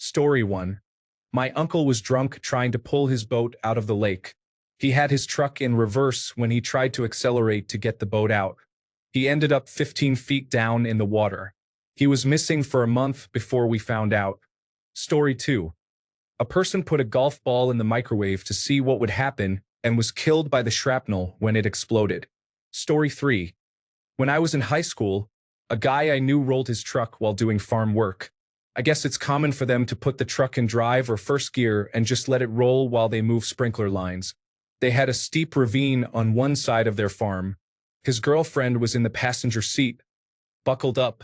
Story 1. My uncle was drunk trying to pull his boat out of the lake. He had his truck in reverse when he tried to accelerate to get the boat out. He ended up 15 feet down in the water. He was missing for a month before we found out. Story 2. A person put a golf ball in the microwave to see what would happen and was killed by the shrapnel when it exploded. Story 3. When I was in high school, a guy I knew rolled his truck while doing farm work. I guess it's common for them to put the truck in drive or first gear and just let it roll while they move sprinkler lines. They had a steep ravine on one side of their farm. His girlfriend was in the passenger seat, buckled up,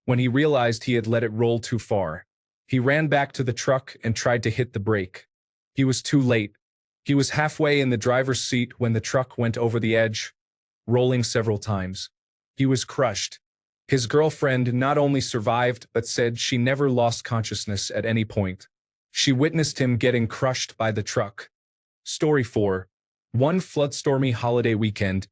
when he realized he had let it roll too far. He ran back to the truck and tried to hit the brake. He was too late. He was halfway in the driver's seat when the truck went over the edge, rolling several times. He was crushed. His girlfriend not only survived but said she never lost consciousness at any point. She witnessed him getting crushed by the truck. Story 4. One floodstormy holiday weekend,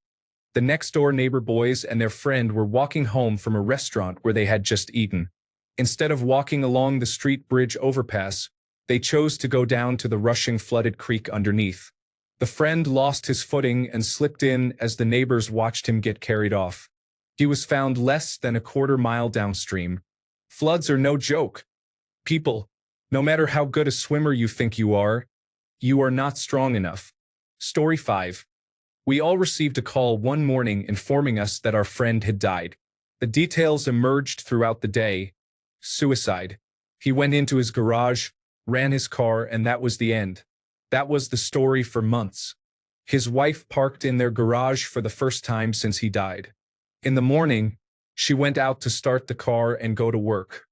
the next-door neighbor boys and their friend were walking home from a restaurant where they had just eaten. Instead of walking along the street bridge overpass, they chose to go down to the rushing flooded creek underneath. The friend lost his footing and slipped in as the neighbors watched him get carried off. He was found less than a quarter-mile downstream. Floods are no joke. People, no matter how good a swimmer you think you are not strong enough. Story 5. We all received a call one morning informing us that our friend had died. The details emerged throughout the day. Suicide. He went into his garage, ran his car, and that was the end. That was the story for months. His wife parked in their garage for the first time since he died. In the morning, she went out to start the car and go to work.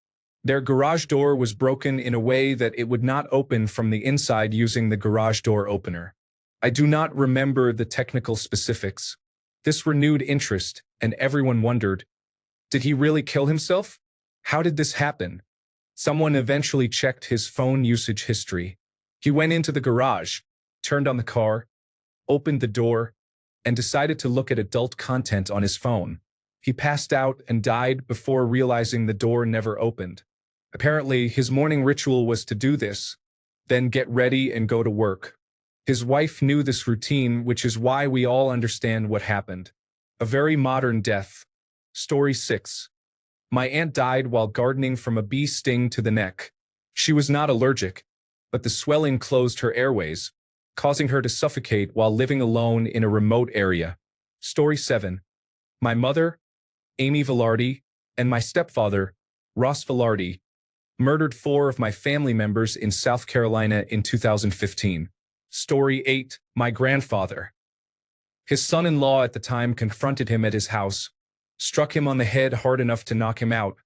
Their garage door was broken in a way that it would not open from the inside using the garage door opener. I do not remember the technical specifics. This renewed interest, and everyone wondered, did he really kill himself? How did this happen? Someone eventually checked his phone usage history. He went into the garage, turned on the car, opened the door, and decided to look at adult content on his phone. He passed out and died before realizing the door never opened. Apparently, his morning ritual was to do this, then get ready and go to work. His wife knew this routine, which is why we all understand what happened. A very modern death. Story 6. My aunt died while gardening from a bee sting to the neck. She was not allergic, but the swelling closed her airways, causing her to suffocate while living alone in a remote area. Story 7. My mother, Amy Velarde, and my stepfather, Ross Velarde, murdered 4 of my family members in South Carolina in 2015. Story 8. My grandfather. His son-in-law at the time confronted him at his house, struck him on the head hard enough to knock him out,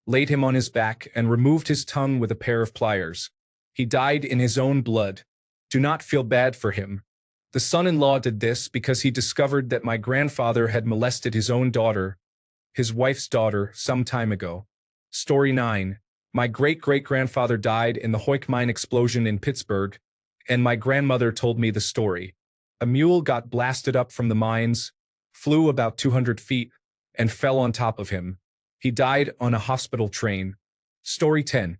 laid him on his back, and removed his tongue with a pair of pliers. He died in his own blood. Do not feel bad for him. The son-in-law did this because he discovered that my grandfather had molested his own daughter, his wife's daughter, some time ago. Story 9. My great-great-grandfather died in the Hoyk mine explosion in Pittsburgh, and my grandmother told me the story. A mule got blasted up from the mines, flew about 200 feet, and fell on top of him. He died on a hospital train. Story 10.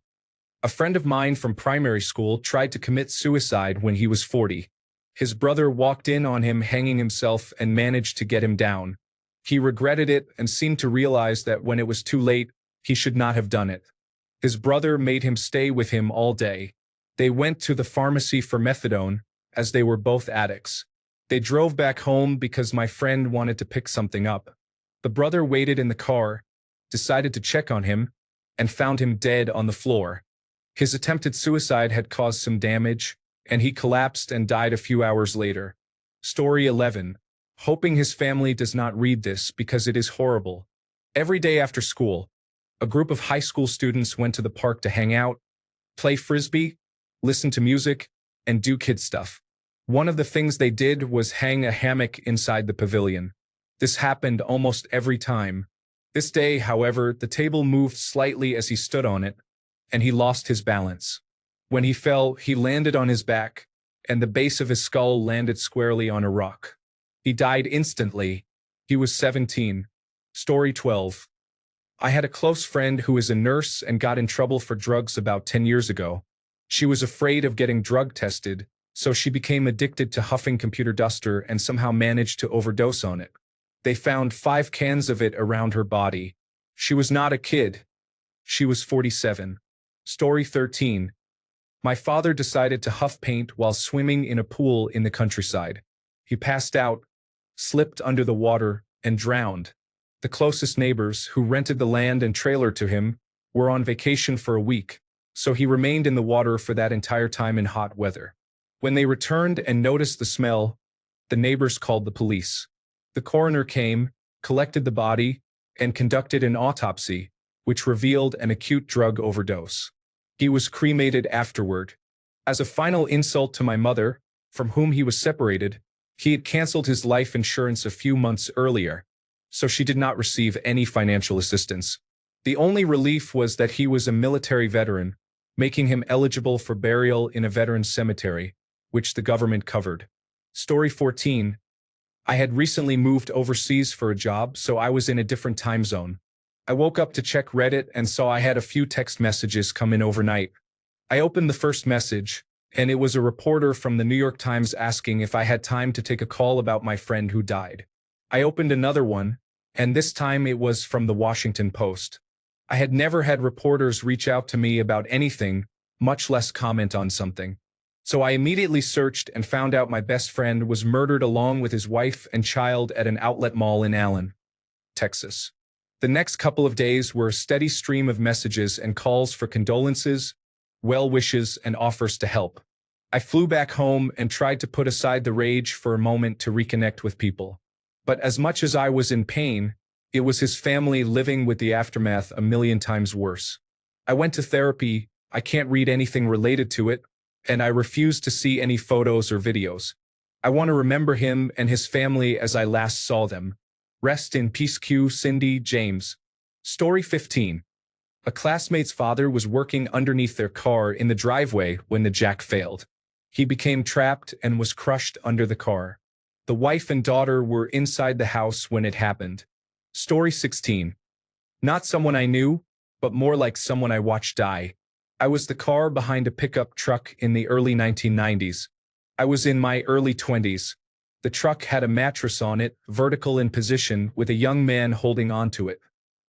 A friend of mine from primary school tried to commit suicide when he was 40. His brother walked in on him hanging himself and managed to get him down. He regretted it and seemed to realize that when it was too late, he should not have done it. His brother made him stay with him all day. They went to the pharmacy for methadone, as they were both addicts. They drove back home because my friend wanted to pick something up. The brother waited in the car, decided to check on him, and found him dead on the floor. His attempted suicide had caused some damage, and he collapsed and died a few hours later. Story 11. Hoping his family does not read this because it is horrible. Every day after school, a group of high school students went to the park to hang out, play frisbee, listen to music, and do kid stuff. One of the things they did was hang a hammock inside the pavilion. This happened almost every time. This day, however, the table moved slightly as he stood on it, and he lost his balance. When he fell, he landed on his back, and the base of his skull landed squarely on a rock. He died instantly. He was 17. Story 12. I had a close friend who is a nurse and got in trouble for drugs about 10 years ago. She was afraid of getting drug tested, so she became addicted to huffing computer duster and somehow managed to overdose on it. They found 5 cans of it around her body. She was not a kid. She was 47. Story 13. My father decided to huff paint while swimming in a pool in the countryside. He passed out, slipped under the water, and drowned. The closest neighbors, who rented the land and trailer to him, were on vacation for a week, so he remained in the water for that entire time in hot weather. When they returned and noticed the smell, the neighbors called the police. The coroner came, collected the body, and conducted an autopsy, which revealed an acute drug overdose. He was cremated afterward. As a final insult to my mother, from whom he was separated, he had canceled his life insurance a few months earlier, so she did not receive any financial assistance. The only relief was that he was a military veteran, making him eligible for burial in a veterans cemetery, which the government covered. Story 14. I had recently moved overseas for a job, so I was in a different time zone. I woke up to check Reddit and saw I had a few text messages come in overnight. I opened the first message, and it was a reporter from the New York Times asking if I had time to take a call about my friend who died. I opened another one, and this time it was from the Washington Post. I had never had reporters reach out to me about anything, much less comment on something. So I immediately searched and found out my best friend was murdered along with his wife and child at an outlet mall in Allen, Texas. The next couple of days were a steady stream of messages and calls for condolences, well wishes, and offers to help. I flew back home and tried to put aside the rage for a moment to reconnect with people. But as much as I was in pain, it was his family living with the aftermath a million times worse. I went to therapy, I can't read anything related to it, and I refuse to see any photos or videos. I want to remember him and his family as I last saw them. Rest in peace. Q. Cindy James. Story 15. A classmate's father was working underneath their car in the driveway when the jack failed. He became trapped and was crushed under the car. The wife and daughter were inside the house when it happened. Story 16. Not someone I knew, but more like someone I watched die. I was the car behind a pickup truck in the early 1990s. I was in my early 20s. The truck had a mattress on it, vertical in position, with a young man holding onto it.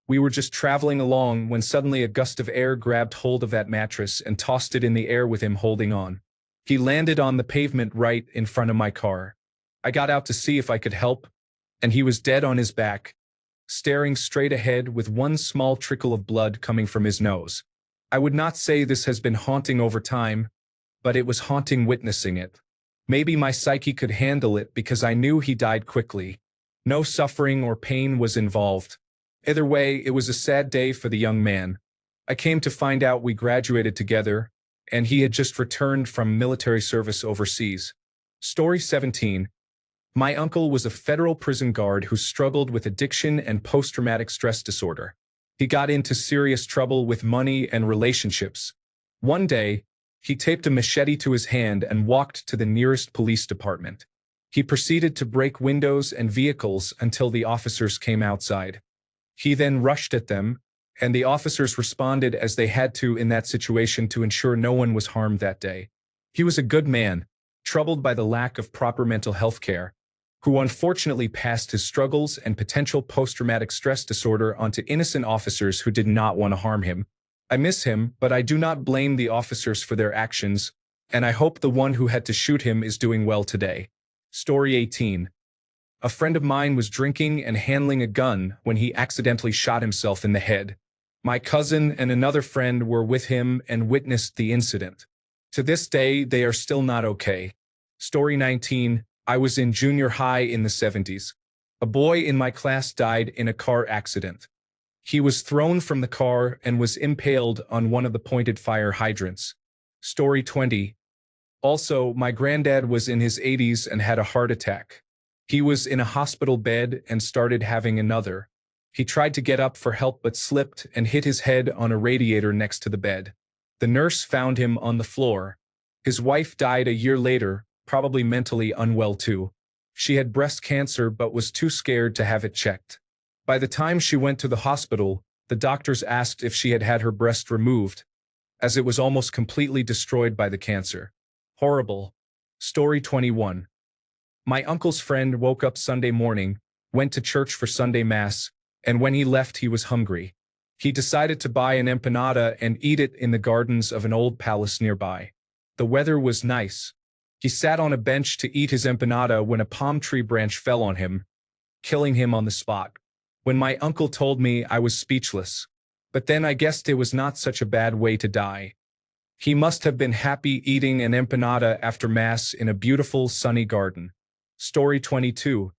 We were just traveling along when suddenly a gust of air grabbed hold of that mattress and tossed it in the air with him holding on. He landed on the pavement right in front of my car. I got out to see if I could help, and he was dead on his back, staring straight ahead with one small trickle of blood coming from his nose. I would not say this has been haunting over time, but it was haunting witnessing it. Maybe my psyche could handle it because I knew he died quickly. No suffering or pain was involved. Either way, it was a sad day for the young man. I came to find out we graduated together, and he had just returned from military service overseas. Story 17. My uncle was a federal prison guard who struggled with addiction and post-traumatic stress disorder. He got into serious trouble with money and relationships. One day, he taped a machete to his hand and walked to the nearest police department. He proceeded to break windows and vehicles until the officers came outside. He then rushed at them, and the officers responded as they had to in that situation to ensure no one was harmed that day. He was a good man, troubled by the lack of proper mental health care, who unfortunately passed his struggles and potential post-traumatic stress disorder onto innocent officers who did not want to harm him. I miss him, but I do not blame the officers for their actions, and I hope the one who had to shoot him is doing well today. Story 18. A friend of mine was drinking and handling a gun when he accidentally shot himself in the head. My cousin and another friend were with him and witnessed the incident. To this day, they are still not okay. Story 19. I was in junior high in the 70s. A boy in my class died in a car accident. He was thrown from the car and was impaled on one of the pointed fire hydrants. Story 20. Also, my granddad was in his 80s and had a heart attack. He was in a hospital bed and started having another. He tried to get up for help but slipped and hit his head on a radiator next to the bed. The nurse found him on the floor. His wife died a year later, probably mentally unwell too. She had breast cancer but was too scared to have it checked. By the time she went to the hospital, The doctors asked if she had had her breast removed, as it was almost completely destroyed by the cancer. Horrible. Story 21. My uncle's friend woke up Sunday morning, went to church for Sunday Mass, and when he left he was hungry. He decided to buy an empanada and eat it in the gardens of an old palace nearby. The weather was nice. He sat on a bench to eat his empanada when a palm tree branch fell on him, killing him on the spot. When my uncle told me, I was speechless. But then I guessed it was not such a bad way to die. He must have been happy eating an empanada after Mass in a beautiful, sunny garden. Story 22.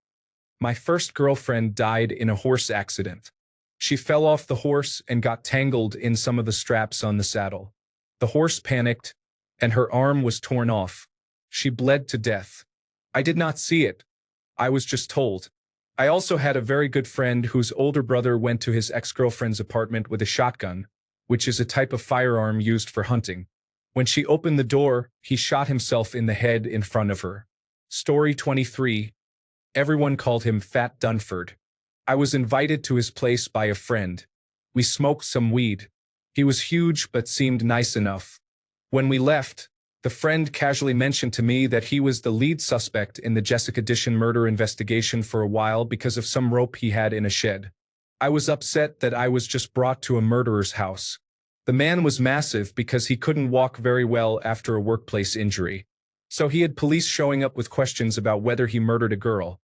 My first girlfriend died in a horse accident. She fell off the horse and got tangled in some of the straps on the saddle. The horse panicked, and her arm was torn off. She bled to death. I did not see it. I was just told. I also had a very good friend whose older brother went to his ex-girlfriend's apartment with a shotgun, which is a type of firearm used for hunting. When she opened the door, he shot himself in the head in front of her. Story 23. Everyone called him Fat Dunford. I was invited to his place by a friend. We smoked some weed. He was huge but seemed nice enough. When we left, the friend casually mentioned to me that he was the lead suspect in the Jessica Dishon murder investigation for a while because of some rope he had in a shed. I was upset that I was just brought to a murderer's house. The man was massive because he couldn't walk very well after a workplace injury. So he had police showing up with questions about whether he murdered a girl.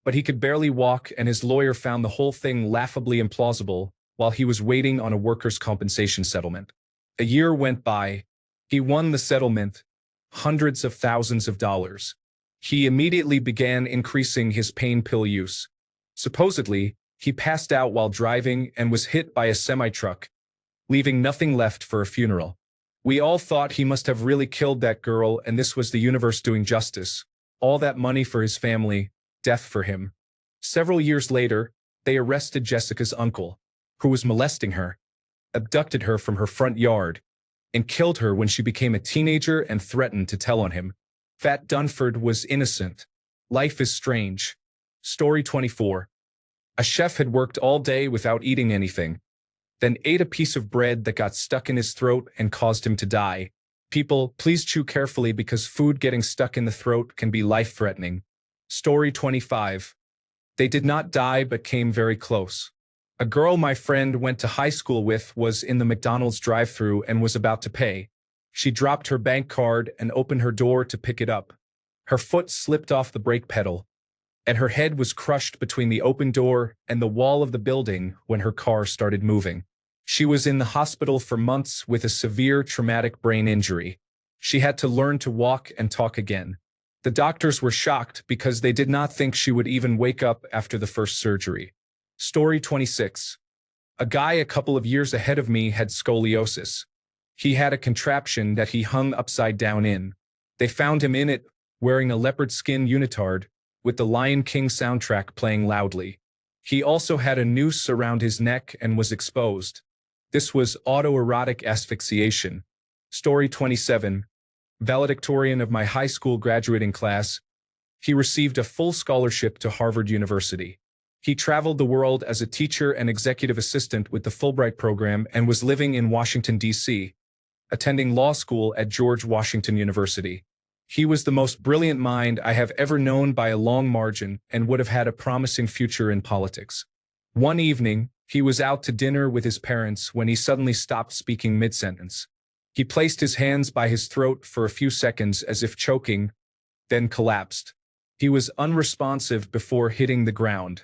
But he could barely walk, and his lawyer found the whole thing laughably implausible while he was waiting on a workers' compensation settlement. A year went by. He won the settlement, hundreds of thousands of dollars. He immediately began increasing his pain pill use. Supposedly, he passed out while driving and was hit by a semi-truck, leaving nothing left for a funeral. We all thought he must have really killed that girl, and this was the universe doing justice. All that money for his family, death for him. Several years later, they arrested Jessica's uncle, who was molesting her, abducted her from her front yard, and killed her when she became a teenager and threatened to tell on him. Fat Dunford was innocent. Life is strange. Story 24. A chef had worked all day without eating anything, then ate a piece of bread that got stuck in his throat and caused him to die. People, please chew carefully because food getting stuck in the throat can be life-threatening. Story 25. They did not die but came very close. A girl my friend went to high school with was in the McDonald's drive-thru and was about to pay. She dropped her bank card and opened her door to pick it up. Her foot slipped off the brake pedal, and her head was crushed between the open door and the wall of the building when her car started moving. She was in the hospital for months with a severe traumatic brain injury. She had to learn to walk and talk again. The doctors were shocked because they did not think she would even wake up after the first surgery. Story 26. A guy a couple of years ahead of me had scoliosis. He had a contraption that he hung upside down in. They found him in it, wearing a leopard skin unitard, with the Lion King soundtrack playing loudly. He also had a noose around his neck and was exposed. This was autoerotic asphyxiation. Story 27. Valedictorian of my high school graduating class, he received a full scholarship to Harvard University. He traveled the world as a teacher and executive assistant with the Fulbright program and was living in Washington, D.C., attending law school at George Washington University. He was the most brilliant mind I have ever known by a long margin and would have had a promising future in politics. One evening, he was out to dinner with his parents when he suddenly stopped speaking mid-sentence. He placed his hands by his throat for a few seconds as if choking, then collapsed. He was unresponsive before hitting the ground.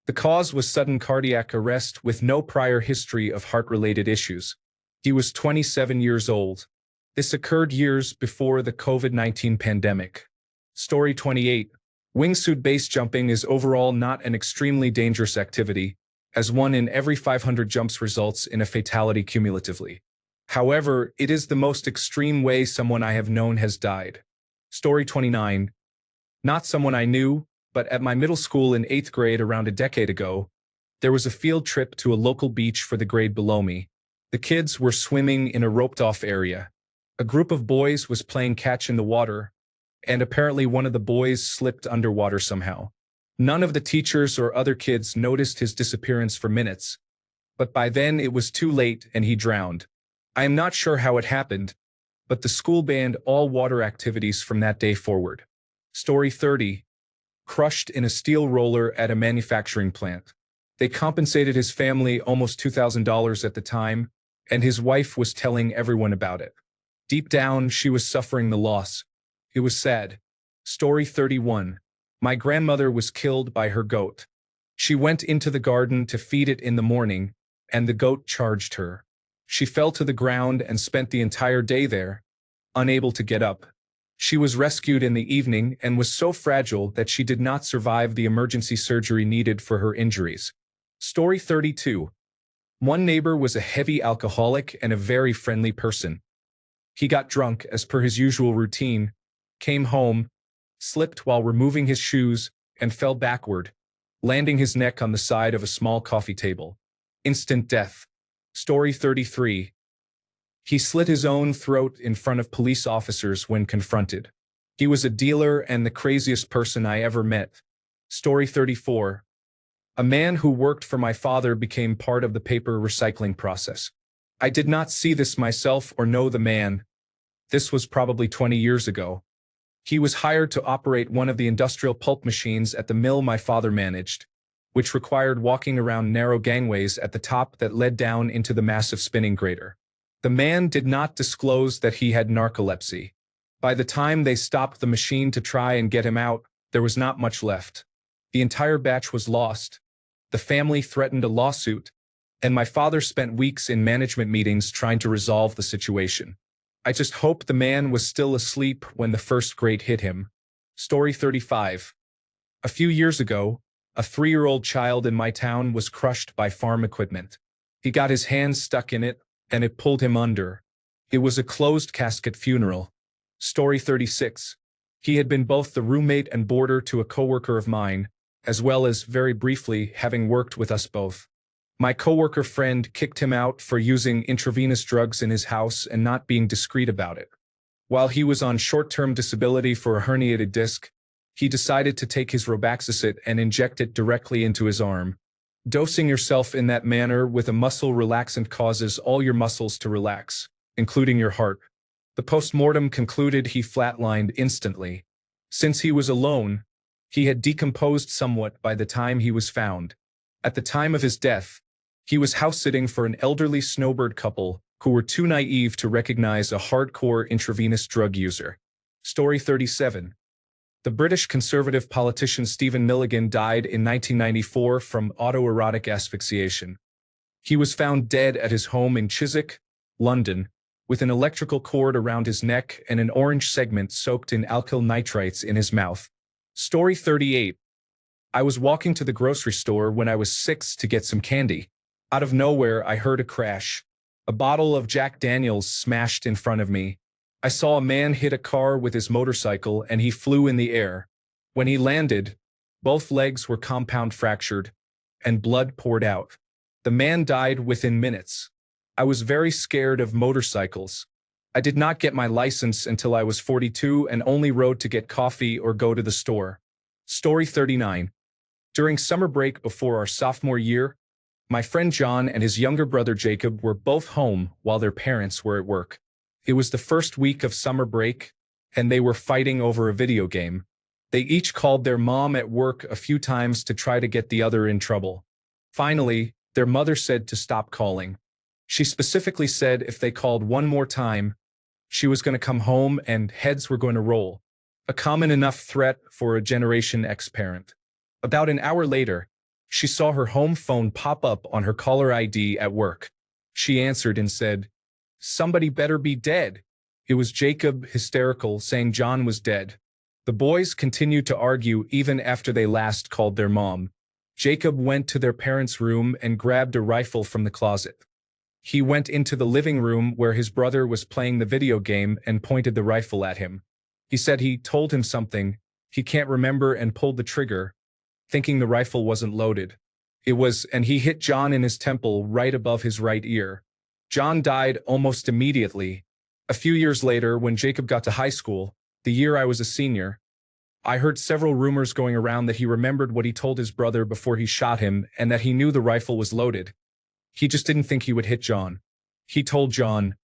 The cause was sudden cardiac arrest with no prior history of heart-related issues. He was 27 years old. This occurred years before the COVID-19 pandemic. Story 28. Wingsuit base jumping is overall not an extremely dangerous activity, as 1 in every 500 jumps results in a fatality cumulatively. However, it is the most extreme way someone I have known has died. Story 29. Not someone I knew, but at my middle school in 8th grade around a decade ago, there was a field trip to a local beach for the grade below me. The kids were swimming in a roped-off area. A group of boys was playing catch in the water, and apparently one of the boys slipped underwater somehow. None of the teachers or other kids noticed his disappearance for minutes, But by then it was too late and he drowned. I am not sure how it happened, but the school banned all water activities from that day forward. Story 30. Crushed in a steel roller at a manufacturing plant. They compensated his family almost $2,000 at the time, and his wife was telling everyone about it. Deep down, she was suffering the loss. It was sad. Story 31. My grandmother was killed by her goat. She went into the garden to feed it in the morning, and the goat charged her. She fell to the ground and spent the entire day there, unable to get up. She was rescued in the evening and was so fragile that she did not survive the emergency surgery needed for her injuries. Story 32. One neighbor was a heavy alcoholic and a very friendly person. He got drunk as per his usual routine, came home, slipped while removing his shoes, and fell backward, landing his neck on the side of a small coffee table. Instant death. Story 33. He slit his own throat in front of police officers when confronted. He was a dealer and the craziest person I ever met. Story 34. A man who worked for my father became part of the paper recycling process. I did not see this myself or know the man. This was probably 20 years ago. He was hired to operate one of the industrial pulp machines at the mill my father managed, which required walking around narrow gangways at the top that led down into the massive spinning grater. The man did not disclose that he had narcolepsy. By the time they stopped the machine to try and get him out, there was not much left. The entire batch was lost. The family threatened a lawsuit, and my father spent weeks in management meetings trying to resolve the situation. I just hope the man was still asleep when the first grate hit him. Story 35. A few years ago, a 3-year-old child in my town was crushed by farm equipment. He got his hands stuck in it, and it pulled him under. It was a closed casket funeral. Story 36. He had been both the roommate and boarder to a coworker of mine, as well as, very briefly, having worked with us both. My coworker friend kicked him out for using intravenous drugs in his house and not being discreet about it. While he was on short-term disability for a herniated disc, he decided to take his Robaxacet and inject it directly into his arm. Dosing yourself in that manner with a muscle relaxant causes all your muscles to relax, including your heart. The post-mortem concluded he flatlined instantly. Since he was alone, he had decomposed somewhat by the time he was found. At the time of his death, he was house-sitting for an elderly snowbird couple who were too naive to recognize a hardcore intravenous drug user. Story 37. The British Conservative politician Stephen Milligan died in 1994 from autoerotic asphyxiation. He was found dead at his home in Chiswick, London, with an electrical cord around his neck and an orange segment soaked in alkyl nitrites in his mouth. Story 38. I was walking to the grocery store when I was 6 to get some candy. Out of nowhere, I heard a crash. A bottle of Jack Daniels smashed in front of me. I saw a man hit a car with his motorcycle and he flew in the air. When he landed, both legs were compound fractured, and blood poured out. The man died within minutes. I was very scared of motorcycles. I did not get my license until I was 42 and only rode to get coffee or go to the store. Story 39. During summer break before our sophomore year, my friend John and his younger brother Jacob were both home while their parents were at work. It was the first week of summer break, and they were fighting over a video game. They each called their mom at work a few times to try to get the other in trouble. Finally, their mother said to stop calling. She specifically said if they called one more time, she was going to come home and heads were going to roll. A common enough threat for a Generation X parent. About an hour later, she saw her home phone pop up on her caller ID at work. She answered and said, "Somebody better be dead." It was Jacob, hysterical, saying John was dead. The boys continued to argue even after they last called their mom. Jacob went to their parents' room and grabbed a rifle from the closet. He went into the living room where his brother was playing the video game and pointed the rifle at him. He said he told him something, he can't remember, and pulled the trigger, thinking the rifle wasn't loaded. It was, and he hit John in his temple right above his right ear. John died almost immediately. A few years later, when Jacob got to high school, the year I was a senior, I heard several rumors going around that he remembered what he told his brother before he shot him and that he knew the rifle was loaded. He just didn't think he would hit John. He told John,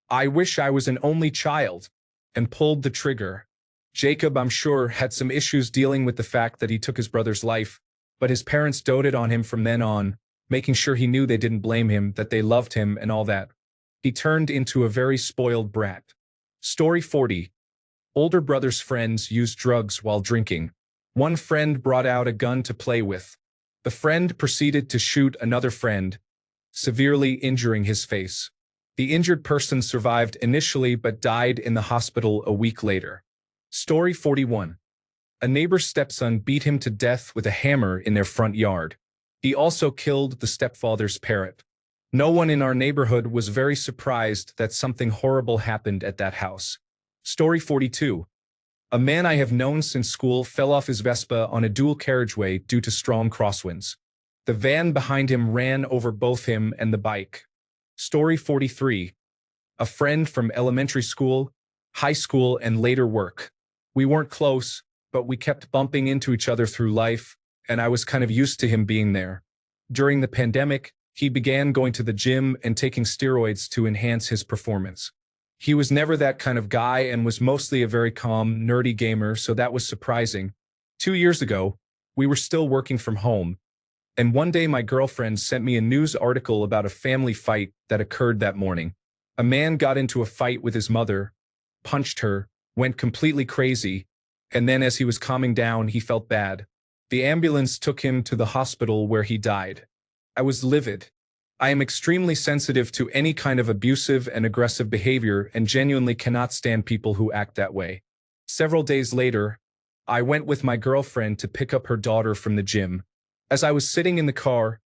"I wish I was an only child," and pulled the trigger. Jacob, I'm sure, had some issues dealing with the fact that he took his brother's life, but his parents doted on him from then on, making sure he knew they didn't blame him, that they loved him and all that. He turned into a very spoiled brat. Story 40. Older brother's friends used drugs while drinking. One friend brought out a gun to play with. The friend proceeded to shoot another friend, severely injuring his face. The injured person survived initially but died in the hospital a week later. Story 41. A neighbor's stepson beat him to death with a hammer in their front yard. He also killed the stepfather's parrot. No one in our neighborhood was very surprised that something horrible happened at that house. Story 42. A man I have known since school fell off his Vespa on a dual carriageway due to strong crosswinds. The van behind him ran over both him and the bike. Story 43. A friend from elementary school, high school, and later work. We weren't close, but we kept bumping into each other through life, and I was kind of used to him being there. During the pandemic, he began going to the gym and taking steroids to enhance his performance. He was never that kind of guy and was mostly a very calm, nerdy gamer, so that was surprising. 2 years ago, we were still working from home, and one day my girlfriend sent me a news article about a family fight that occurred that morning. A man got into a fight with his mother, punched her, went completely crazy, and then as he was calming down, he felt bad. The ambulance took him to the hospital where he died. I was livid. I am extremely sensitive to any kind of abusive and aggressive behavior and genuinely cannot stand people who act that way. Several days later, I went with my girlfriend to pick up her daughter from the gym. As I was sitting in the car,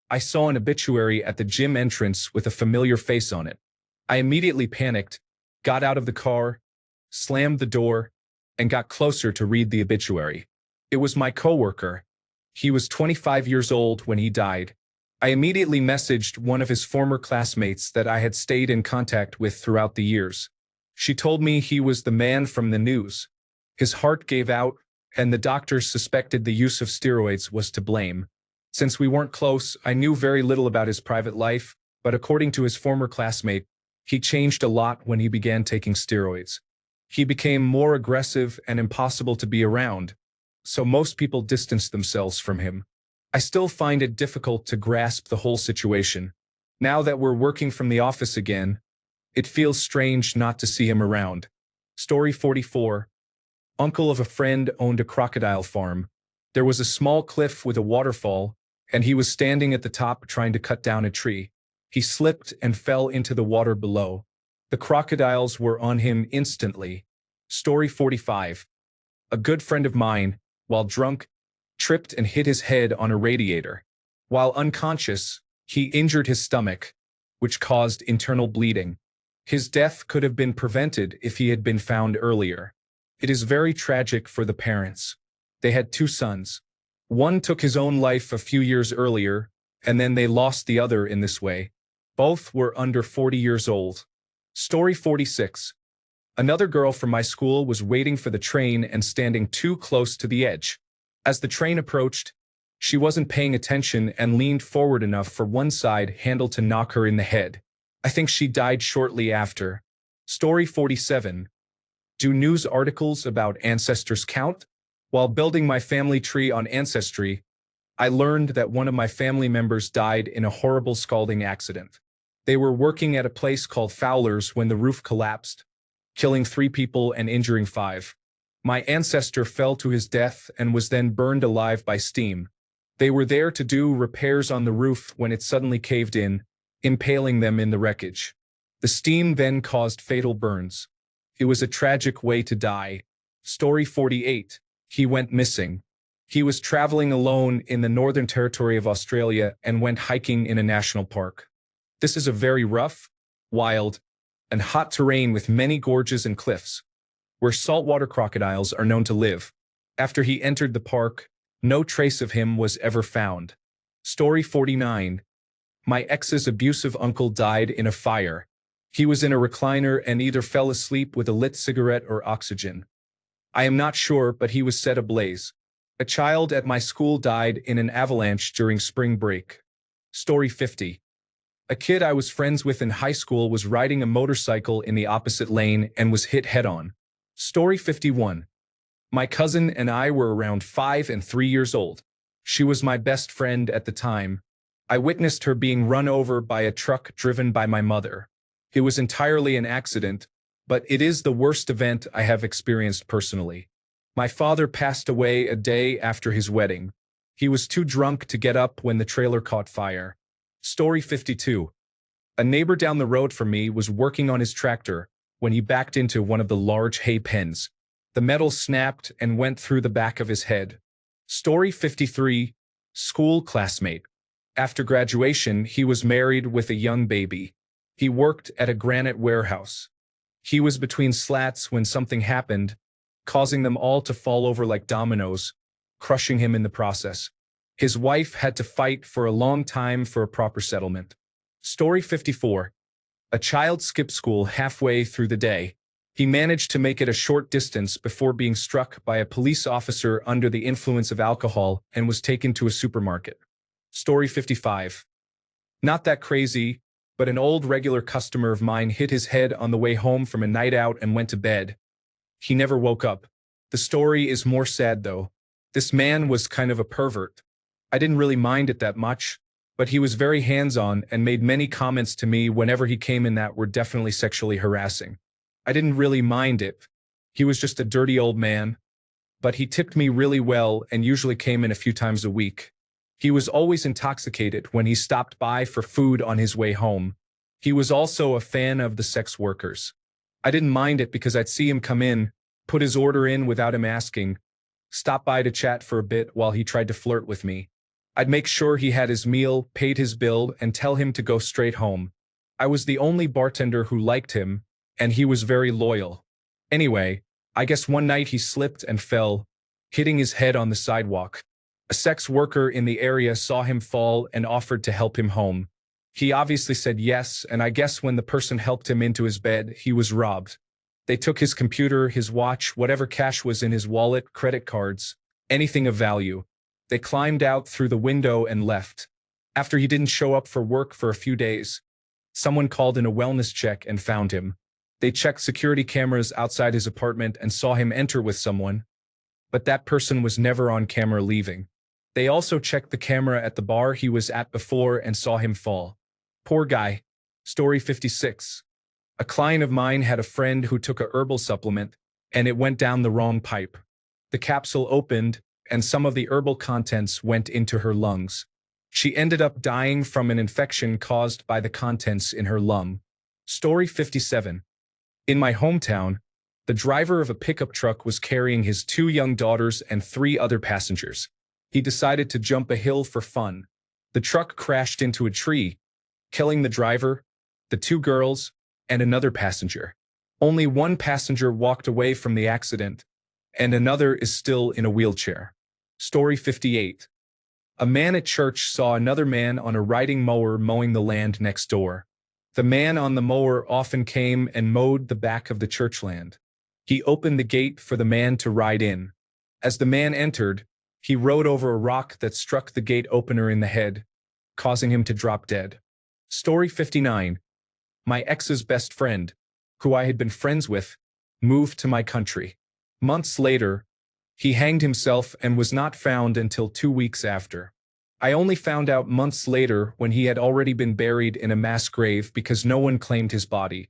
I saw an obituary at the gym entrance with a familiar face on it. I immediately panicked, got out of the car, slammed the door, and got closer to read the obituary. It was my coworker. He was 25 years old when he died. I immediately messaged one of his former classmates that I had stayed in contact with throughout the years. She told me he was the man from the news. His heart gave out, and the doctors suspected the use of steroids was to blame. Since we weren't close, I knew very little about his private life, but according to his former classmate, he changed a lot when he began taking steroids. He became more aggressive and impossible to be around, so most people distanced themselves from him. I still find it difficult to grasp the whole situation. Now that we're working from the office again, it feels strange not to see him around. Story 44. Uncle of a friend owned a crocodile farm. There was a small cliff with a waterfall, and he was standing at the top trying to cut down a tree. He slipped and fell into the water below. The crocodiles were on him instantly. Story 45. A good friend of mine, while drunk, tripped and hit his head on a radiator. While unconscious, he injured his stomach, which caused internal bleeding. His death could have been prevented if he had been found earlier. It is very tragic for the parents. They had 2 sons. One took his own life a few years earlier, and then they lost the other in this way. Both were under 40 years old. Story 46. Another girl from my school was waiting for the train and standing too close to the edge. As the train approached, she wasn't paying attention and leaned forward enough for one side handle to knock her in the head. I think she died shortly after. Story 47. Do news articles about ancestors count? While building my family tree on Ancestry, I learned that one of my family members died in a horrible scalding accident. They were working at a place called Fowler's when the roof collapsed, killing 3 people and injuring 5. My ancestor fell to his death and was then burned alive by steam. They were there to do repairs on the roof when it suddenly caved in, impaling them in the wreckage. The steam then caused fatal burns. It was a tragic way to die. Story 48. He went missing. He was traveling alone in the Northern Territory of Australia and went hiking in a national park. This is a very rough, wild, and hot terrain with many gorges and cliffs, where saltwater crocodiles are known to live. After he entered the park, no trace of him was ever found. Story 49. My ex's abusive uncle died in a fire. He was in a recliner and either fell asleep with a lit cigarette or oxygen. I am not sure, but he was set ablaze. A child at my school died in an avalanche during spring break. Story 50. A kid I was friends with in high school was riding a motorcycle in the opposite lane and was hit head-on. Story 51. My cousin and I were around 5 and 3 years old. She was my best friend at the time. I witnessed her being run over by a truck driven by my mother. It was entirely an accident, but it is the worst event I have experienced personally. My father passed away a day after his wedding. He was too drunk to get up when the trailer caught fire. Story 52. A neighbor down the road from me was working on his tractor when he backed into one of the large hay pens. The metal snapped and went through the back of his head. Story 53. School classmate. After graduation, he was married with a young baby. He worked at a granite warehouse. He was between slats when something happened, causing them all to fall over like dominoes, crushing him in the process. His wife had to fight for a long time for a proper settlement. Story 54. A child skipped school halfway through the day. He managed to make it a short distance before being struck by a police officer under the influence of alcohol and was taken to a supermarket. Story 55. Not that crazy, but an old regular customer of mine hit his head on the way home from a night out and went to bed. He never woke up. The story is more sad though. This man was kind of a pervert. I didn't really mind it that much, but he was very hands-on and made many comments to me whenever he came in that were definitely sexually harassing. I didn't really mind it. He was just a dirty old man. But he tipped me really well and usually came in a few times a week. He was always intoxicated when he stopped by for food on his way home. He was also a fan of the sex workers. I didn't mind it because I'd see him come in, put his order in without him asking, stop by to chat for a bit while he tried to flirt with me. I'd make sure he had his meal, paid his bill, and tell him to go straight home. I was the only bartender who liked him, and he was very loyal. Anyway, I guess one night he slipped and fell, hitting his head on the sidewalk. A sex worker in the area saw him fall and offered to help him home. He obviously said yes, and I guess when the person helped him into his bed, he was robbed. They took his computer, his watch, whatever cash was in his wallet, credit cards, anything of value. They climbed out through the window and left. After he didn't show up for work for a few days, someone called in a wellness check and found him. They checked security cameras outside his apartment and saw him enter with someone, but that person was never on camera leaving. They also checked the camera at the bar he was at before and saw him fall. Poor guy. Story 56. A client of mine had a friend who took a herbal supplement, and it went down the wrong pipe. The capsule opened, and some of the herbal contents went into her lungs. She ended up dying from an infection caused by the contents in her lung. Story 57. In my hometown, the driver of a pickup truck was carrying his 2 young daughters and 3 other passengers. He decided to jump a hill for fun. The truck crashed into a tree, killing the driver, the 2 girls, and another passenger. Only one passenger walked away from the accident, and another is still in a wheelchair. Story 58. A man at church saw another man on a riding mower mowing the land next door. The man on the mower often came and mowed the back of the church land. He opened the gate for the man to ride in. As the man entered, he rode over a rock that struck the gate opener in the head, causing him to drop dead. Story 59. My ex's best friend, who I had been friends with, moved to my country. Months later, he hanged himself and was not found until 2 weeks after. I only found out months later when he had already been buried in a mass grave because no one claimed his body.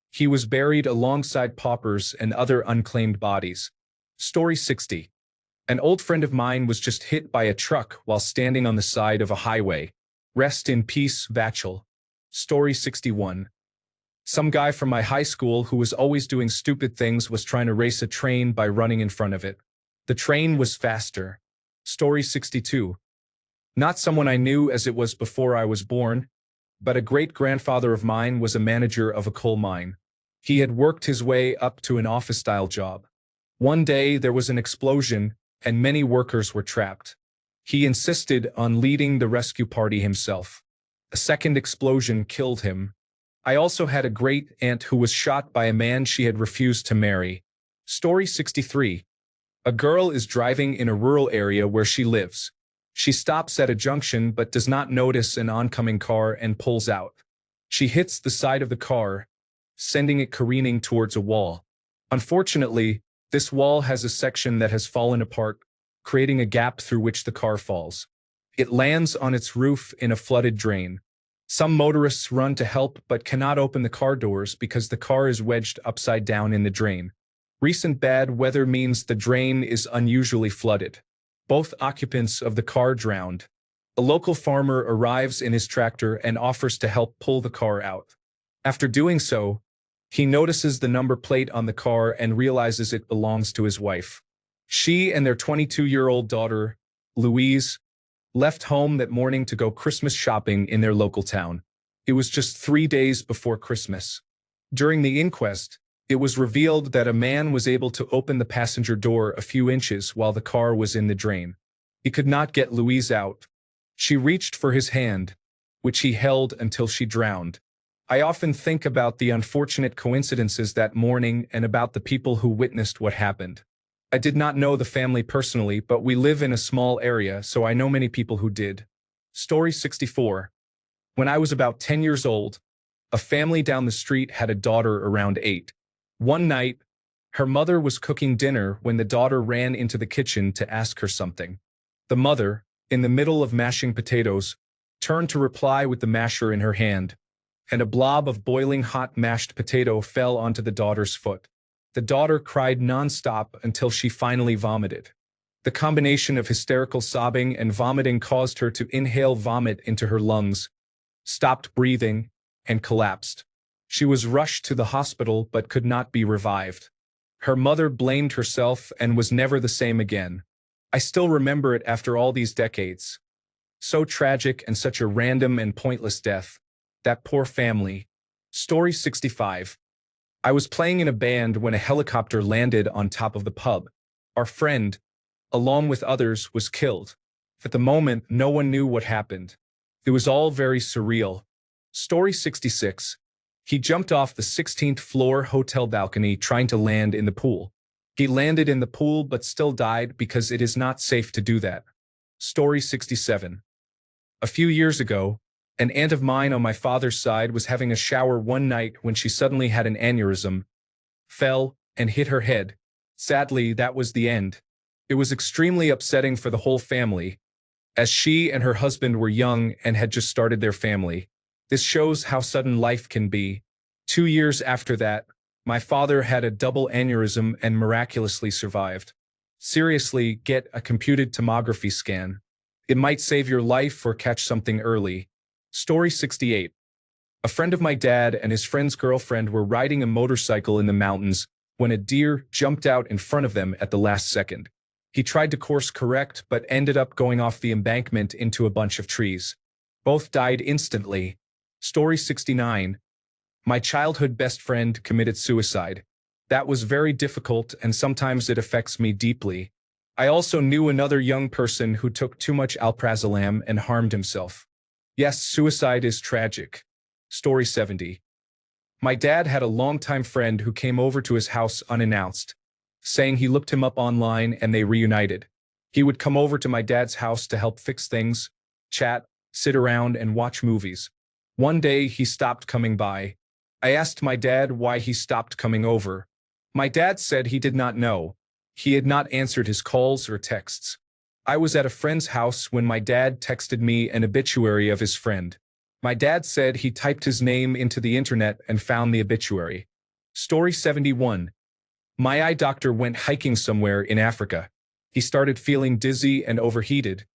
He was buried alongside paupers and other unclaimed bodies. Story 60. An old friend of mine was just hit by a truck while standing on the side of a highway. Rest in peace, Vachel. Story 61. Some guy from my high school who was always doing stupid things was trying to race a train by running in front of it. The train was faster. Story 62. Not someone I knew as it was before I was born, but a great-grandfather of mine was a manager of a coal mine. He had worked his way up to an office-style job. One day there was an explosion, and many workers were trapped. He insisted on leading the rescue party himself. A second explosion killed him. I also had a great-aunt who was shot by a man she had refused to marry. Story 63. A girl is driving in a rural area where she lives. She stops at a junction but does not notice an oncoming car and pulls out. She hits the side of the car, sending it careening towards a wall. Unfortunately, this wall has a section that has fallen apart, creating a gap through which the car falls. It lands on its roof in a flooded drain. Some motorists run to help but cannot open the car doors because the car is wedged upside down in the drain. Recent bad weather means the drain is unusually flooded. Both occupants of the car drowned. A local farmer arrives in his tractor and offers to help pull the car out. After doing so, he notices the number plate on the car and realizes it belongs to his wife. She and their 22-year-old daughter, Louise, left home that morning to go Christmas shopping in their local town. It was just 3 days before Christmas. During the inquest, it was revealed that a man was able to open the passenger door a few inches while the car was in the drain. He could not get Louise out. She reached for his hand, which he held until she drowned. I often think about the unfortunate coincidences that morning and about the people who witnessed what happened. I did not know the family personally, but we live in a small area, so I know many people who did. Story 64. When I was about 10 years old, a family down the street had a daughter around 8. One night, her mother was cooking dinner when the daughter ran into the kitchen to ask her something. The mother, in the middle of mashing potatoes, turned to reply with the masher in her hand, and a blob of boiling hot mashed potato fell onto the daughter's foot. The daughter cried nonstop until she finally vomited. The combination of hysterical sobbing and vomiting caused her to inhale vomit into her lungs, stopped breathing, and collapsed. She was rushed to the hospital but could not be revived. Her mother blamed herself and was never the same again. I still remember it after all these decades. So tragic and such a random and pointless death. That poor family. Story 65. I was playing in a band when a helicopter landed on top of the pub. Our friend, along with others, was killed. At the moment, no one knew what happened. It was all very surreal. Story 66. He jumped off the 16th floor hotel balcony trying to land in the pool. He landed in the pool but still died because it is not safe to do that. Story 67. A few years ago, an aunt of mine on my father's side was having a shower one night when she suddenly had an aneurysm, fell, and hit her head. Sadly, that was the end. It was extremely upsetting for the whole family, as she and her husband were young and had just started their family. This shows how sudden life can be. 2 years after that, my father had a double aneurysm and miraculously survived. Seriously, get a computed tomography scan. It might save your life or catch something early. Story 68. A friend of my dad and his friend's girlfriend were riding a motorcycle in the mountains when a deer jumped out in front of them at the last second. He tried to course correct but ended up going off the embankment into a bunch of trees. Both died instantly. Story 69. My childhood best friend committed suicide. That was very difficult and sometimes it affects me deeply. I also knew another young person who took too much alprazolam and harmed himself. Yes, suicide is tragic. Story 70. My dad had a longtime friend who came over to his house unannounced, saying he looked him up online and they reunited. He would come over to my dad's house to help fix things, chat, sit around, and watch movies. One day he stopped coming by. I asked my dad why he stopped coming over. My dad said he did not know. He had not answered his calls or texts. I was at a friend's house when my dad texted me an obituary of his friend. My dad said he typed his name into the internet and found the obituary. Story 71. My eye doctor went hiking somewhere in Africa. He started feeling dizzy and overheated,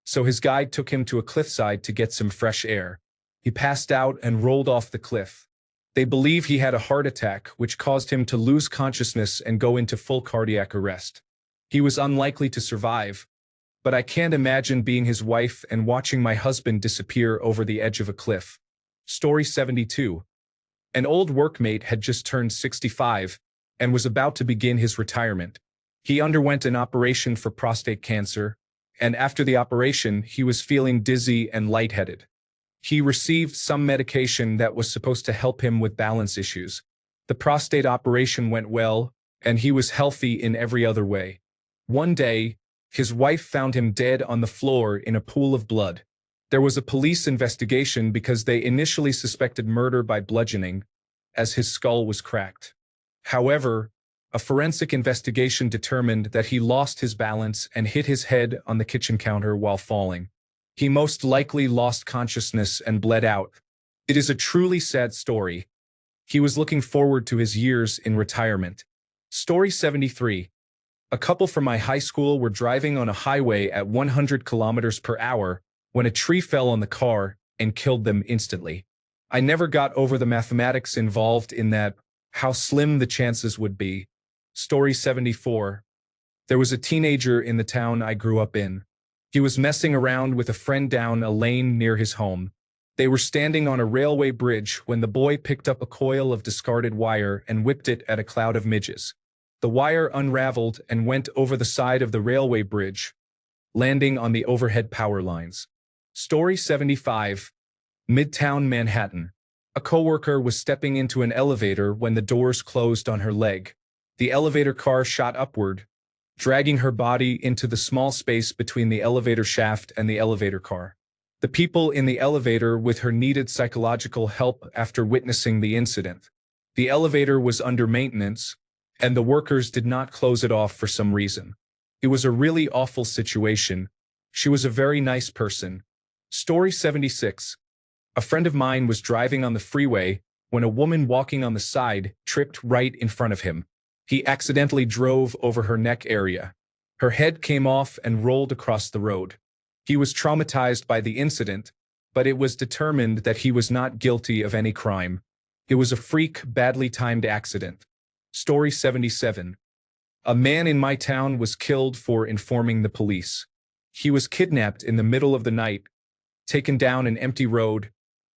so his guide took him to a cliffside to get some fresh air. He passed out and rolled off the cliff. They believe he had a heart attack, which caused him to lose consciousness and go into full cardiac arrest. He was unlikely to survive, but I can't imagine being his wife and watching my husband disappear over the edge of a cliff. Story 72. An old workmate had just turned 65 and was about to begin his retirement. He underwent an operation for prostate cancer, and after the operation, he was feeling dizzy and lightheaded. He received some medication that was supposed to help him with balance issues. The prostate operation went well, and he was healthy in every other way. One day, his wife found him dead on the floor in a pool of blood. There was a police investigation because they initially suspected murder by bludgeoning, as his skull was cracked. However, a forensic investigation determined that he lost his balance and hit his head on the kitchen counter while falling. He most likely lost consciousness and bled out. It is a truly sad story. He was looking forward to his years in retirement. Story 73. A couple from my high school were driving on a highway at 100 kilometers per hour when a tree fell on the car and killed them instantly. I never got over the mathematics involved in that, how slim the chances would be. Story 74. There was a teenager in the town I grew up in. He was messing around with a friend down a lane near his home. They were standing on a railway bridge when the boy picked up a coil of discarded wire and whipped it at a cloud of midges. The wire unraveled and went over the side of the railway bridge, landing on the overhead power lines. Story 75. Midtown Manhattan. A coworker was stepping into an elevator when the doors closed on her leg. The elevator car shot upward, dragging her body into the small space between the elevator shaft and the elevator car. The people in the elevator with her needed psychological help after witnessing the incident. The elevator was under maintenance, and the workers did not close it off for some reason. It was a really awful situation. She was a very nice person. Story 76. A friend of mine was driving on the freeway when a woman walking on the side tripped right in front of him. He accidentally drove over her neck area. Her head came off and rolled across the road. He was traumatized by the incident, but it was determined that he was not guilty of any crime. It was a freak, badly timed accident. Story 77. A man in my town was killed for informing the police. He was kidnapped in the middle of the night, taken down an empty road,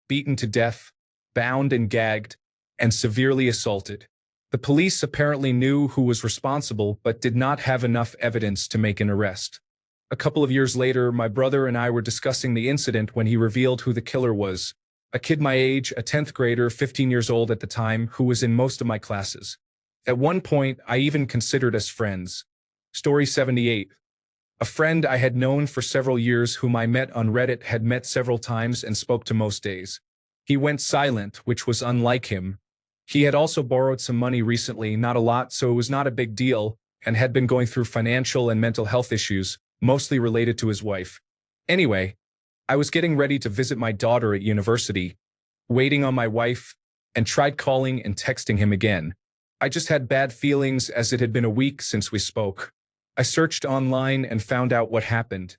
beaten to death, bound and gagged, and severely assaulted. The police apparently knew who was responsible but did not have enough evidence to make an arrest. A couple of years later, my brother and I were discussing the incident when he revealed who the killer was. A kid my age, a 10th grader, 15 years old at the time, who was in most of my classes. At one point, I even considered us friends. Story 78. A friend I had known for several years whom I met on Reddit had met several times and spoke to most days. He went silent, which was unlike him. He had also borrowed some money recently, not a lot, so it was not a big deal, and had been going through financial and mental health issues, mostly related to his wife. Anyway, I was getting ready to visit my daughter at university, waiting on my wife, and tried calling and texting him again. I just had bad feelings as it had been a week since we spoke. I searched online and found out what happened.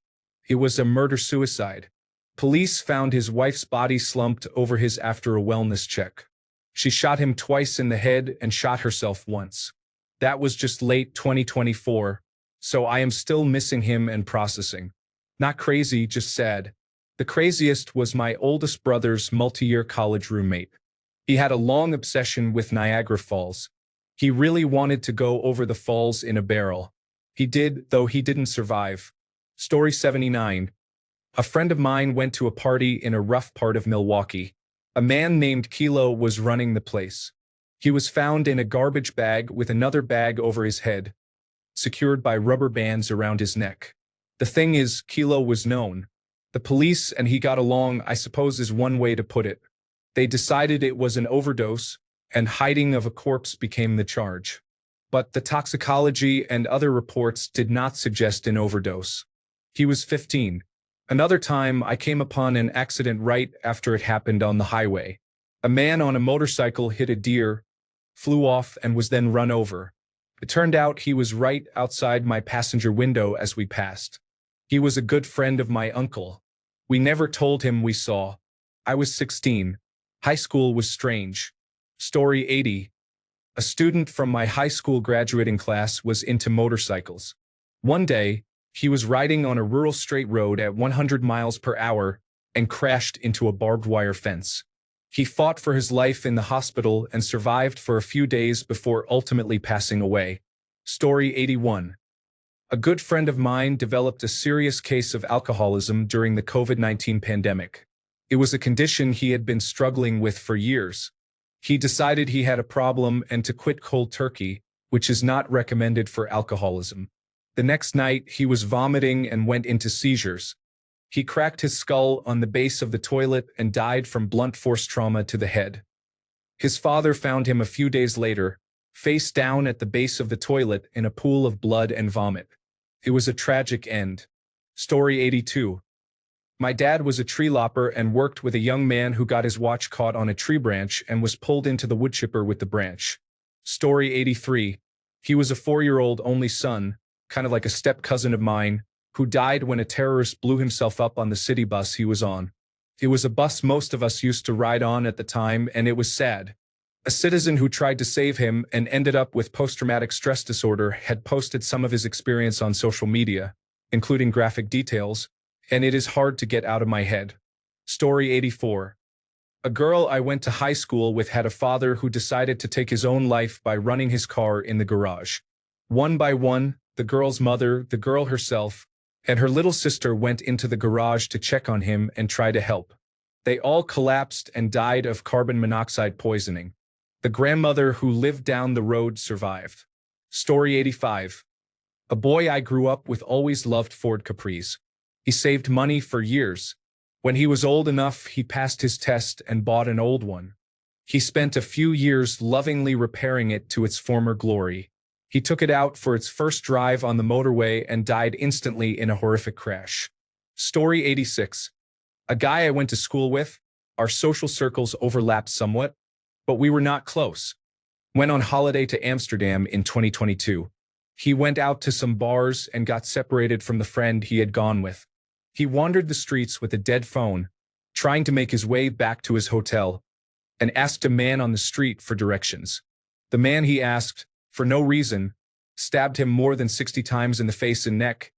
It was a murder-suicide. Police found his wife's body slumped over his after a wellness check. She shot him twice in the head and shot herself once. That was just late 2024, so I am still missing him and processing. Not crazy, just sad. The craziest was my oldest brother's multi-year college roommate. He had a long obsession with Niagara Falls. He really wanted to go over the falls in a barrel. He did, though he didn't survive. Story 79. A friend of mine went to a party in a rough part of Milwaukee. A man named Kilo was running the place. He was found in a garbage bag with another bag over his head, secured by rubber bands around his neck. The thing is, Kilo was known. The police and he got along, I suppose is one way to put it. They decided it was an overdose, and hiding of a corpse became the charge. But the toxicology and other reports did not suggest an overdose. He was 15. Another time, I came upon an accident right after it happened on the highway. A man on a motorcycle hit a deer, flew off, and was then run over. It turned out he was right outside my passenger window as we passed. He was a good friend of my uncle. We never told him we saw. I was 16. High school was strange. Story 80. A student from my high school graduating class was into motorcycles. One day, he was riding on a rural straight road at 100 miles per hour and crashed into a barbed wire fence. He fought for his life in the hospital and survived for a few days before ultimately passing away. Story 81. A good friend of mine developed a serious case of alcoholism during the COVID-19 pandemic. It was a condition he had been struggling with for years. He decided he had a problem and to quit cold turkey, which is not recommended for alcoholism. The next night, he was vomiting and went into seizures. He cracked his skull on the base of the toilet and died from blunt force trauma to the head. His father found him a few days later, face down at the base of the toilet in a pool of blood and vomit. It was a tragic end. Story 82. My dad was a tree lopper and worked with a young man who got his watch caught on a tree branch and was pulled into the wood chipper with the branch. Story 83. He was a 4-year-old only son, kind of like a step-cousin of mine, who died when a terrorist blew himself up on the city bus he was on. It was a bus most of us used to ride on at the time, and it was sad. A citizen who tried to save him and ended up with post-traumatic stress disorder had posted some of his experience on social media, including graphic details, and it is hard to get out of my head. Story 84. A girl I went to high school with had a father who decided to take his own life by running his car in the garage. One by one, the girl's mother, the girl herself, and her little sister went into the garage to check on him and try to help. They all collapsed and died of carbon monoxide poisoning. The grandmother who lived down the road survived. Story 85. A boy I grew up with always loved Ford Capris. He saved money for years. When he was old enough, he passed his test and bought an old one. He spent a few years lovingly repairing it to its former glory. He took it out for its first drive on the motorway and died instantly in a horrific crash. Story 86. A guy I went to school with, our social circles overlapped somewhat, but we were not close. Went on holiday to Amsterdam in 2022. He went out to some bars and got separated from the friend he had gone with. He wandered the streets with a dead phone, trying to make his way back to his hotel, and asked a man on the street for directions. The man he asked, for no reason, stabbed him more than 60 times in the face and neck,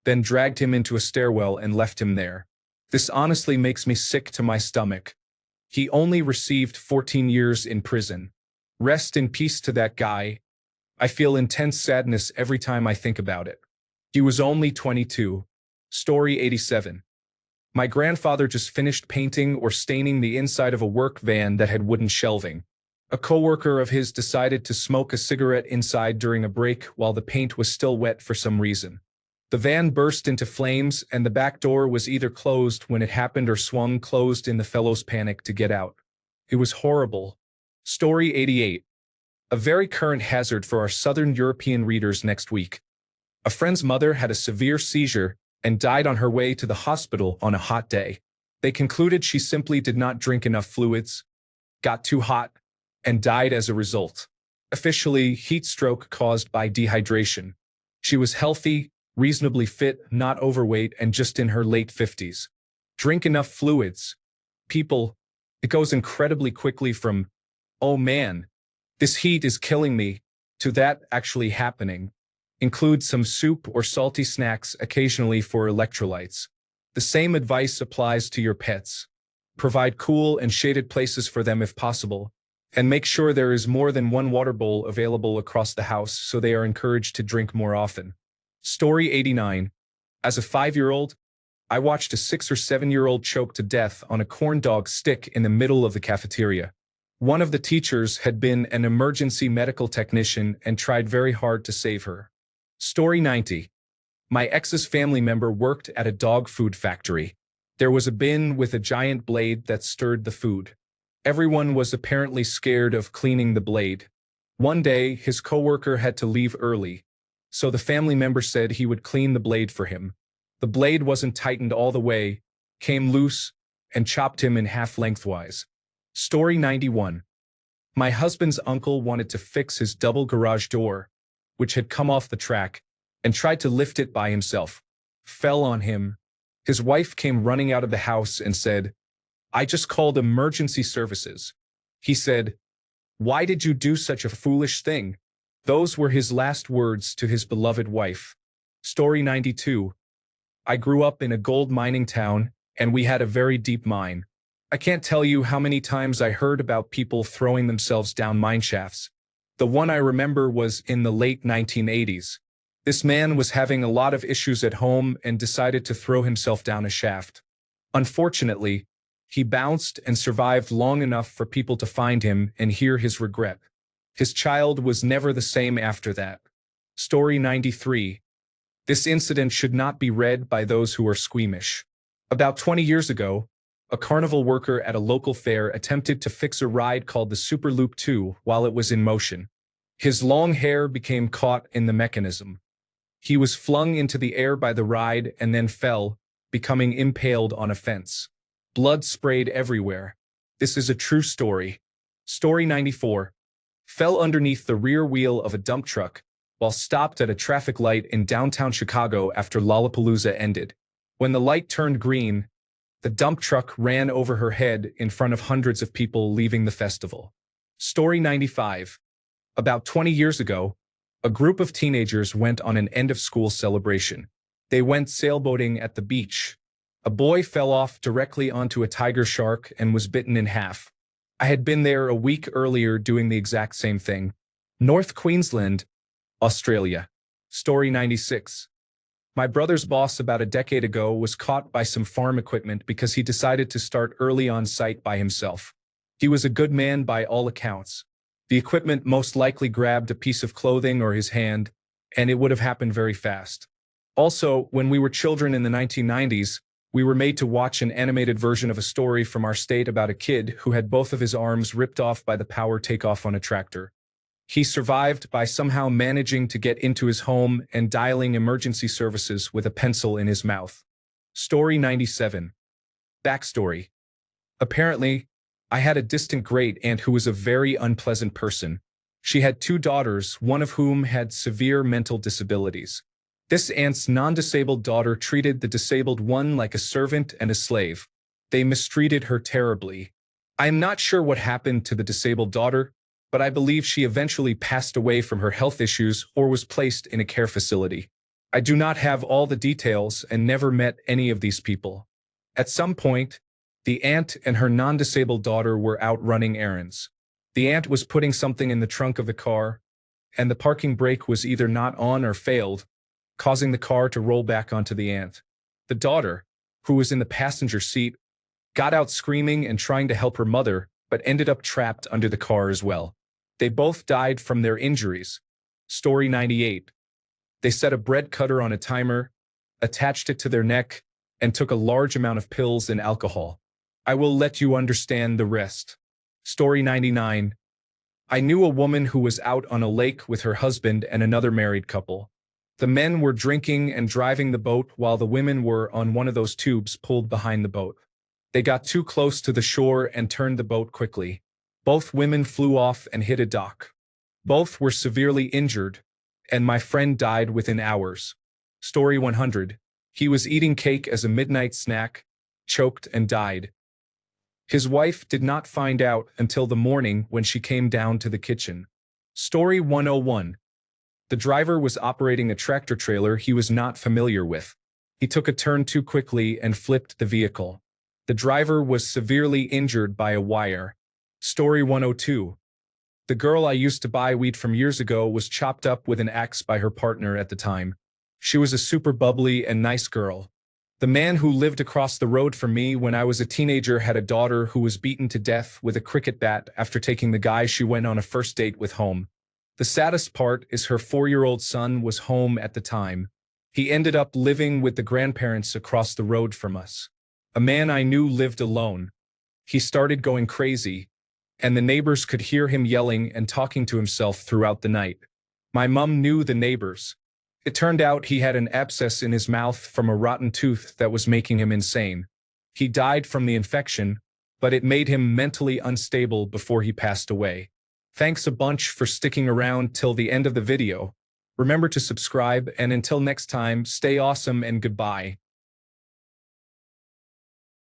then dragged him into a stairwell and left him there. This honestly makes me sick to my stomach. He only received 14 years in prison. Rest in peace to that guy. I feel intense sadness every time I think about it. He was only 22. Story 87. My grandfather just finished painting or staining the inside of a work van that had wooden shelving. A coworker of his decided to smoke a cigarette inside during a break while the paint was still wet for some reason. The van burst into flames and the back door was either closed when it happened or swung closed in the fellow's panic to get out. It was horrible. Story 88. A very current hazard for our Southern European readers next week. A friend's mother had a severe seizure and died on her way to the hospital on a hot day. They concluded she simply did not drink enough fluids, got too hot, and died as a result. Officially, heat stroke caused by dehydration. She was healthy, reasonably fit, not overweight, and just in her late 50s. Drink enough fluids. People, it goes incredibly quickly from, oh man, this heat is killing me, to that actually happening. Include some soup or salty snacks occasionally for electrolytes. The same advice applies to your pets. Provide cool and shaded places for them if possible, and make sure there is more than one water bowl available across the house so they are encouraged to drink more often. Story 89. As a 5-year-old, I watched a 6 or 7-year-old choke to death on a corn dog stick in the middle of the cafeteria. One of the teachers had been an emergency medical technician and tried very hard to save her. Story 90. My ex's family member worked at a dog food factory. There was a bin with a giant blade that stirred the food. Everyone was apparently scared of cleaning the blade. One day, his coworker had to leave early, so the family member said he would clean the blade for him. The blade wasn't tightened all the way, came loose, and chopped him in half lengthwise. Story 91. My husband's uncle wanted to fix his double garage door, which had come off the track, and tried to lift it by himself. Fell on him. His wife came running out of the house and said, "I just called emergency services." He said, "Why did you do such a foolish thing?" Those were his last words to his beloved wife. Story 92. I grew up in a gold mining town, and we had a very deep mine. I can't tell you how many times I heard about people throwing themselves down mine shafts. The one I remember was in the late 1980s. This man was having a lot of issues at home and decided to throw himself down a shaft. Unfortunately, he bounced and survived long enough for people to find him and hear his regret. His child was never the same after that. Story 93. This incident should not be read by those who are squeamish. About 20 years ago, a carnival worker at a local fair attempted to fix a ride called the Super Loop 2 while it was in motion. His long hair became caught in the mechanism. He was flung into the air by the ride and then fell, becoming impaled on a fence. Blood sprayed everywhere. This is a true story. Story 94. Fell underneath the rear wheel of a dump truck while stopped at a traffic light in downtown Chicago after Lollapalooza ended. When the light turned green, the dump truck ran over her head in front of hundreds of people leaving the festival. Story 95. About 20 years ago, a group of teenagers went on an end-of-school celebration. They went sailboating at the beach. A boy fell off directly onto a tiger shark and was bitten in half. I had been there a week earlier doing the exact same thing. North Queensland, Australia. Story 96. My brother's boss about a decade ago was caught by some farm equipment because he decided to start early on site by himself. He was a good man by all accounts. The equipment most likely grabbed a piece of clothing or his hand, and it would have happened very fast. Also, when we were children in the 1990s, we were made to watch an animated version of a story from our state about a kid who had both of his arms ripped off by the power takeoff on a tractor. He survived by somehow managing to get into his home and dialing emergency services with a pencil in his mouth. Story 97. Backstory. Apparently, I had a distant great-aunt who was a very unpleasant person. She had 2 daughters, one of whom had severe mental disabilities. This aunt's non-disabled daughter treated the disabled one like a servant and a slave. They mistreated her terribly. I am not sure what happened to the disabled daughter, but I believe she eventually passed away from her health issues or was placed in a care facility. I do not have all the details and never met any of these people. At some point, the aunt and her non-disabled daughter were out running errands. The aunt was putting something in the trunk of the car, and the parking brake was either not on or failed, causing the car to roll back onto the aunt. The daughter, who was in the passenger seat, got out screaming and trying to help her mother, but ended up trapped under the car as well. They both died from their injuries. Story 98. They set a bread cutter on a timer, attached it to their neck, and took a large amount of pills and alcohol. I will let you understand the rest. Story 99. I knew a woman who was out on a lake with her husband and another married couple. The men were drinking and driving the boat while the women were on one of those tubes pulled behind the boat. They got too close to the shore and turned the boat quickly. Both women flew off and hit a dock. Both were severely injured, and my friend died within hours. Story 100. He was eating cake as a midnight snack, choked and died. His wife did not find out until the morning when she came down to the kitchen. Story 101. The driver was operating a tractor trailer he was not familiar with. He took a turn too quickly and flipped the vehicle. The driver was severely injured by a wire. Story 102. The girl I used to buy weed from years ago was chopped up with an axe by her partner at the time. She was a super bubbly and nice girl. The man who lived across the road from me when I was a teenager had a daughter who was beaten to death with a cricket bat after taking the guy she went on a first date with home. The saddest part is her 4-year-old son was home at the time. He ended up living with the grandparents across the road from us. A man I knew lived alone. He started going crazy, and the neighbors could hear him yelling and talking to himself throughout the night. My mom knew the neighbors. It turned out he had an abscess in his mouth from a rotten tooth that was making him insane. He died from the infection, but it made him mentally unstable before he passed away. Thanks a bunch for sticking around till the end of the video. Remember to subscribe, and until next time, stay awesome and goodbye.